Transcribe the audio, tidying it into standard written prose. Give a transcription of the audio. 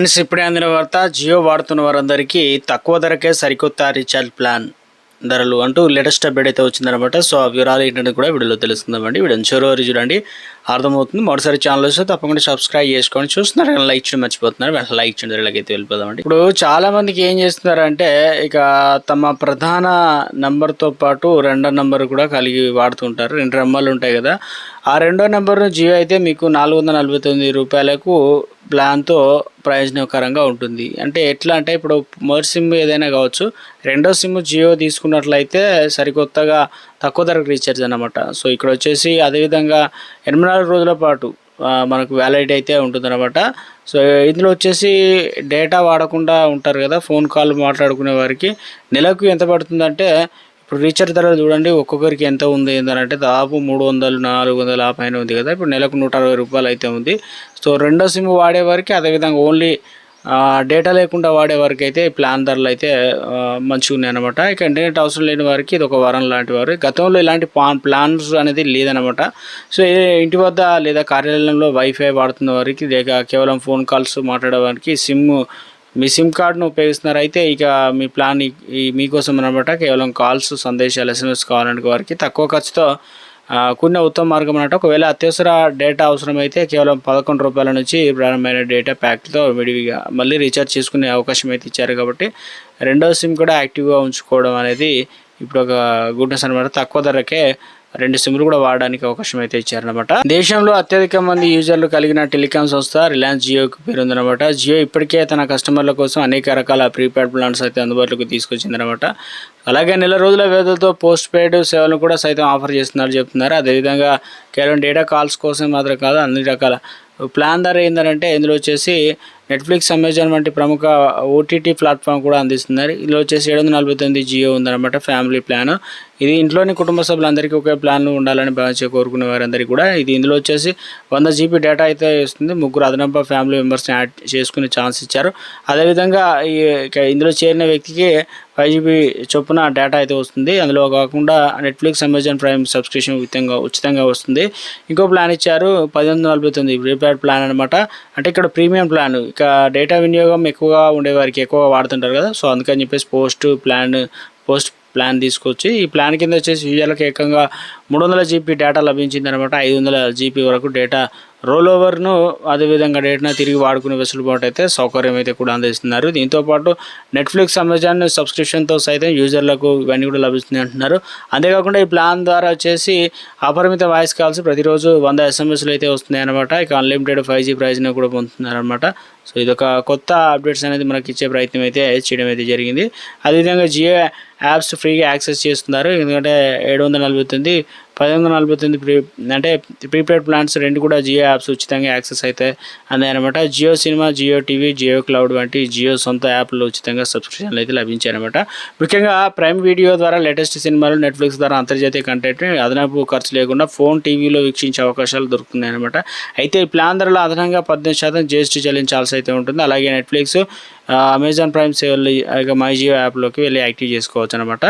Friends, ఇప్పుడే అందిన వార్త. జియో వాడుతున్న వారందరికీ తక్కువ ధరకే సరికొత్త రీఛార్జ్ ప్లాన్ ధరలు అంటూ లేటెస్ట్ అప్డేట్ అయితే వచ్చిందనమాట. సో ఆ వివరాలు ఏంటంటే కూడా వీడియోలో తెలుస్తుందామండి. వీడియో చివరి చూడండి, అర్థమవుతుంది. మరోసారి ఛానల్ వస్తే తప్పకుండా సబ్స్క్రైబ్ చేసుకోండి. చూస్తున్నారు కానీ లైక్ చేయడం మర్చిపోతున్నారు. లైక్ చేయడం అయితే వెళ్ళిపోదామండి. ఇప్పుడు చాలా మందికి ఏం చేస్తున్నారంటే, ఇక తమ ప్రధాన నంబర్తో పాటు రెండో నంబర్ కూడా కలిగి వాడుతుంటారు. 2 నెంబర్లు ఉంటాయి కదా, ఆ రెండో నెంబర్ను జియో అయితే మీకు 449 రూపాయలకు ప్లాన్తో ప్రయోజనకరంగా ఉంటుంది. అంటే ఎట్లా అంటే, ఇప్పుడు మొదటి సిమ్ ఏదైనా కావచ్చు, రెండో సిమ్ జియో తీసుకున్నట్లయితే సరికొత్తగా తక్కువ ధరకు రీఛార్జ్ అన్నమాట. సో ఇక్కడ వచ్చేసి అదేవిధంగా 84 రోజుల పాటు మనకు వ్యాలిడిటీ అయితే ఉంటుందన్నమాట. సో ఇందులో వచ్చేసి డేటా వాడకుండా ఉంటారు కదా, ఫోన్ కాల్ మాట్లాడుకునే వారికి నెలకు ఎంత పడుతుందంటే, ఇప్పుడు రీఛార్జ్ ధరలు చూడండి, ఒక్కొక్కరికి ఎంత ఉంది ఏంటంటే దాదాపు 300, 400 ఆ పైన ఉంది కదా. ఇప్పుడు నెలకు 160 రూపాయలు అయితే ఉంది. సో రెండో సిమ్ వాడేవారికి, అదేవిధంగా ఓన్లీ డేటా లేకుండా వాడే వారికి అయితే ప్లాన్ ధరలు అయితే మంచిగా ఉన్నాయన్నమాట. ఇక ఇంటర్నెట్ అవసరం లేని వారికి ఇది ఒక వరం లాంటి వారు. గతంలో ఇలాంటి ప్లాన్స్ అనేది లేదనమాట. సో ఇంటి వద్ద లేదా కార్యాలయంలో వైఫై వాడుతున్న వారికి, లేక కేవలం ఫోన్ కాల్స్ మాట్లాడే వారికి మీ సిమ్ కార్డును ఉపయోగిస్తున్నారు. అయితే ఇక మీ ప్లాన్ మీకోసం అనమాట. కేవలం కాల్స్, సందేశాలు, SMS కావాలంటే వారికి తక్కువ ఖర్చుతో కొన్ని ఉత్తమ మార్గం అన్నట్టు. ఒకవేళ అత్యవసర డేటా అవసరమైతే కేవలం 11 రూపాయల నుంచి ప్రారంభమైన డేటా ప్యాక్తో విడివిగా మళ్ళీ రీఛార్జ్ చేసుకునే అవకాశం అయితే ఇచ్చారు. కాబట్టి రెండో సిమ్ కూడా యాక్టివ్గా ఉంచుకోవడం అనేది ఇప్పుడు ఒక గుడ్నెస్ అనమాట. తక్కువ ధరకే 2 సిమ్లు కూడా వాడడానికి అవకాశం అయితే ఇచ్చారనమాట. దేశంలో అత్యధిక మంది యూజర్లు కలిగిన టెలికాం సంస్థ రిలయన్స్ జియోకి పేరుందనమాట. జియో ఇప్పటికే తన కస్టమర్ల కోసం అనేక రకాల ప్రీపెయిడ్ ప్లాన్స్ అయితే అందుబాటులోకి తీసుకొచ్చిందనమాట. అలాగే నెల రోజుల వ్యవధితో పోస్ట్ పెయిడ్ సేవలను కూడా సైతం ఆఫర్ చేస్తున్నారు చెప్తున్నారు. అదేవిధంగా కేవలం డేటా కాల్స్ కోసం మాత్రం కాదు, అన్ని రకాల ప్లాన్ ధర ఏంటంటే, ఇందులో వచ్చేసి నెట్ఫ్లిక్స్, అమెజాన్ వంటి ప్రముఖ OTT ప్లాట్ఫామ్ కూడా అందిస్తున్నారు. ఇందులో వచ్చేసి 749 జియో ఉందన్నమాట ఫ్యామిలీ ప్లాన్. ఇది ఇంట్లోని కుటుంబ సభ్యులందరికీ ఒకే ప్లాన్లు ఉండాలని భావించే కోరుకునే వారందరికీ కూడా ఇది. ఇందులో వచ్చేసి 100 GB డేటా అయితే ఇస్తుంది. 3 అదనపు ఫ్యామిలీ మెంబర్స్ని యాడ్ చేసుకునే ఛాన్స్ ఇచ్చారు. అదేవిధంగా ఇందులో చేరిన వ్యక్తికి 5 GB చొప్పున డేటా అయితే వస్తుంది. అందులో కాకుండా నెట్ఫ్లిక్స్, అమెజాన్ ప్రైమ్ సబ్స్క్రిప్షన్ ఉచితంగా వస్తుంది. ఇంకో ప్లాన్ ఇచ్చారు 1849 ప్రీపెయిడ్ ప్లాన్ అనమాట. అంటే ఇక్కడ ప్రీమియం ప్లాన్. ఇక డేటా వినియోగం ఎక్కువగా ఉండేవారికి ఎక్కువగా వాడుతుంటారు కదా, సో అందుకని చెప్పేసి పోస్ట్ ప్లాన్ తీసుకొచ్చి ఈ ప్లాన్ కింద వచ్చేసి యూజర్లకు ఏకంగా 300 GB డేటా లభించింది అనమాట. 500 GB వరకు డేటా రోల్ ఓవర్ను, అదేవిధంగా డేటాను తిరిగి వాడుకునే వెసులుబాటు అయితే సౌకర్యం అయితే కూడా అందిస్తున్నారు. దీంతోపాటు నెట్ఫ్లిక్స్, అమెజాన్ సబ్స్క్రిప్షన్తో సైతం యూజర్లకు ఇవన్నీ కూడా లభిస్తుంది అంటున్నారు. అంతేకాకుండా ఈ ప్లాన్ ద్వారా వచ్చేసి అపరిమిత వాయిస్ కాల్స్, ప్రతిరోజు 100 SMSలు అయితే వస్తున్నాయి అనమాట. ఇక అన్లిమిటెడ్ 5G ప్రైజ్ని కూడా పొందుతున్నారు అనమాట. సో ఇదొక కొత్త అప్డేట్స్ అనేది మనకి ఇచ్చే ప్రయత్నం అయితే చేయడం అయితే జరిగింది. అదేవిధంగా జియో యాప్స్ ఫ్రీగా యాక్సెస్ చేస్తున్నారు. ఎందుకంటే 749, 1849 అంటే ప్రీపెయిడ్ ప్లాన్స్ 2 కూడా జియో యాప్స్ ఉచితంగా యాక్సెస్ అయితే అందాయన్నమాట. Jio cinema, Jio TV, Jio cloud వంటి జియో సొంత యాప్లు ఉచితంగా సబ్స్క్రిప్షన్లు అయితే లభించాయన్నమాట. ముఖ్యంగా ప్రైమ్ వీడియో ద్వారా లేటెస్ట్ సినిమాలు, నెట్ఫ్లిక్స్ ద్వారా అంతర్జాతీయ కంటెంట్ అదనపు ఖర్చు లేకుండా ఫోన్, టీవీలో వీక్షించే అవకాశాలు దొరుకుతున్నాయి అనమాట. అయితే ఈ ప్లాన్ ధరలో అదనంగా 18% GST చెల్లించాల్సి అయితే ఉంటుంది. అలాగే నెట్ఫ్లిక్స్, అమెజాన్ ప్రైమ్ సేవలు మై జియో యాప్లోకి వెళ్ళి యాక్టివ్ చేసుకోవచ్చు అనమాట.